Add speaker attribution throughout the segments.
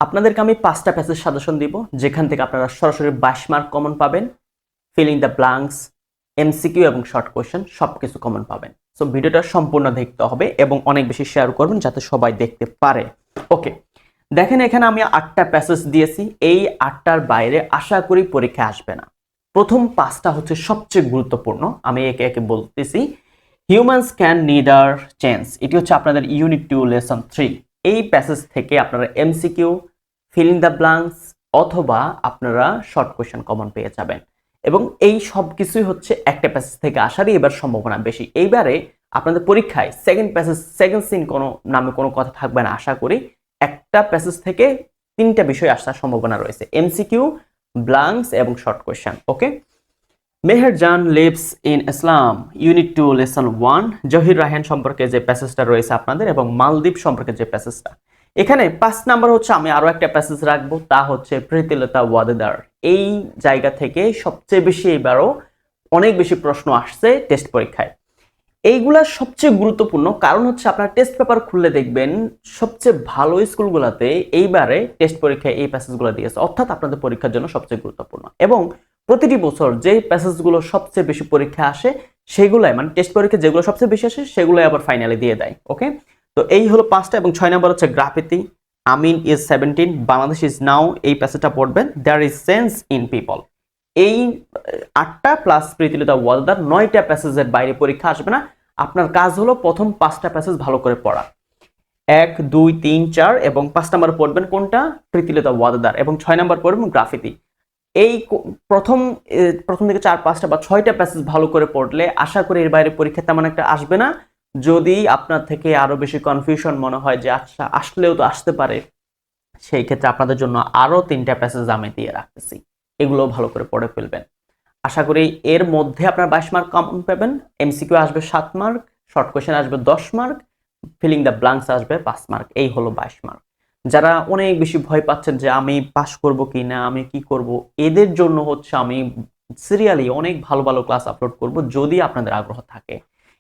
Speaker 1: আপনাদেরকে আমি 5টা প্যাসেজ সাজেশন দিব, যেখান থেকে আপনারা সরাসরি 22 মার্ক কমন পাবেন। ফিলিং দ্য ব্ল্যাঙ্কস, এমসিকিউ এবং শর্ট কোয়েশ্চেন সবকিছু কমন পাবেন। সো ভিডিওটা সম্পূর্ণ দেখতে হবে এবং অনেক বেশি শেয়ার করবেন যাতে সবাই দেখতে পারে। ওকে, দেখেন এখানে আমি 8টা প্যাসেজ দিয়েছি। এই 8টার বাইরে আশা করি পরীক্ষা আসবে না। প্রথম 5টা হচ্ছে সবচেয়ে গুরুত্বপূর্ণ, আমি একে একে বলতেছি। হিউম্যানস ক্যান নিডার চেঞ্জ, এটি হচ্ছে আপনাদের ইউনিট 2 লেসন 3। এই প্যাসেজ থেকে আপনারা এমসিকিউ, ফিলিং দ্য ব্ল্যাঙ্কস অথবা আপনারা শর্ট কোয়েশ্চেন কমন পেয়ে যাবেন। এবং এই সব কিছুই হচ্ছে একটা প্যাসেজ থেকে আসারই এবার সম্ভাবনা বেশি। এইবারে আপনাদের পরীক্ষায় সেকেন্ড প্যাসেজ, সেকেন্ড সিন কোনো নামে কোনো কথা থাকবে না আশা করি। একটা প্যাসেজ থেকে 3টা বিষয় আসার সম্ভাবনা রয়েছে, এমসিকিউ, ব্ল্যাঙ্কস এবং short question. Okay, Meherjaan lives in Islam, unit 2 lesson 1। Zahir Raihan সম্পর্কে যে প্যাসেজটা রয়েছে আপনাদের এবং মালদ্বীপ সম্পর্কে যে প্যাসেজটা, এখানে 5 নাম্বার হচ্ছে আমি আরো একটা প্যাসেজ রাখবো, তা হচ্ছে প্রীতিলতা ওয়াদেদার। এই জায়গা থেকে সবচেয়ে বেশি এবারও অনেক বেশি প্রশ্ন আসছে টেস্ট পরীক্ষায়। এইগুলা সবচেয়ে গুরুত্বপূর্ণ, কারণ হচ্ছে আপনার টেস্ট পেপার খুললে দেখবেন সবচেয়ে ভালো স্কুলগুলোতে এইবারে টেস্ট পরীক্ষায় এই প্যাসেজগুলো দিয়েছে, অর্থাৎ আপনাদের পরীক্ষার জন্য সবচেয়ে গুরুত্বপূর্ণ। এবং প্রতিটি বছর যে প্যাসেজগুলো সবচেয়ে বেশি পরীক্ষা আসে সেগুলাই, মানে টেস্ট পরীক্ষা যেগুলো সবচেয়ে বেশি আসে সেগুলোই আবার ফাইনালে দিয়ে দেয়। ওকে, তো এই হলো 5টা। এবং 6 নাম্বার হচ্ছে graffiti, Amin is 17, Bangladesh is now. এই প্যাসেজটা পড়বেন। There is sense in people. এই 8টা প্লাস প্রীতিলতা ওয়ালদার 9টা প্যাসেজের বাইরে পরীক্ষা আসবে না। আপনার কাজ হলো প্রথম 5টা প্যাসেজ ভালো করে পড়া, 1, 2, 3, 4 এবং 5 নাম্বার পড়বেন কোনটা, প্রীতিলতা ওয়ালদার, এবং 6 নাম্বার পড়বেন গ্রাফিতি। এই প্রথম প্রথম থেকে 4, 5টা বা 6টা প্যাসেজ ভালো করে পড়লে আশা করি এর বাইরে পরীক্ষা তেমন একটা আসবে না। যদি আপনার থেকে আরো বেশি কনফিউশন মনে হয় যে আচ্ছা আসলেও তো আসতে পারে, সেই ক্ষেত্রে আপনাদের জন্য আরো 3টা প্যাসেজ আমি দিয়ে রাখতেছি, এগুলো ভালো করে পড়ে ফেলবেন। আশা করি এর মধ্যে আপনার 22 মার্ক কমন পাবেন। এমসিকিউ আসবে 7 মার্ক, শর্ট কোয়েশ্চেন আসবে 10 মার্ক, ফিলিং দ্য ব্ল্যাঙ্কস আসবে 5 মার্ক। এই হলো 22 মার্ক। যারা অনেক বেশি ভয় পাচ্ছেন যে আমি পাস করব কি না, আমি কি করব, এদের জন্য হচ্ছে আমি সিরিয়ালি অনেক ভালো ভালো ক্লাস আপলোড করব যদি আপনাদের আগ্রহ থাকে।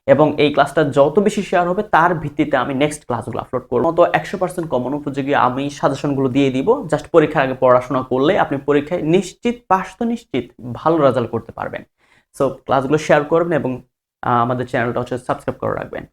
Speaker 1: এবং এই ক্লাসটা যত বেশি শেয়ার হবে তার ভিত্তিতে আমি নেক্সট ক্লাসগুলো আপলোড করব। তো 100% কমন উপযোগী আমি সাজেশনগুলো দিয়ে দিব। জাস্ট পরীক্ষার আগে পড়াশোনা করলে আপনি পরীক্ষায় নিশ্চিত পাস, তো নিশ্চিত ভালো রেজাল্ট করতে পারবেন। সো ক্লাসগুলো শেয়ার করবেন এবং আমাদের চ্যানেলটা হচ্ছে সাবস্ক্রাইব করে রাখবেন।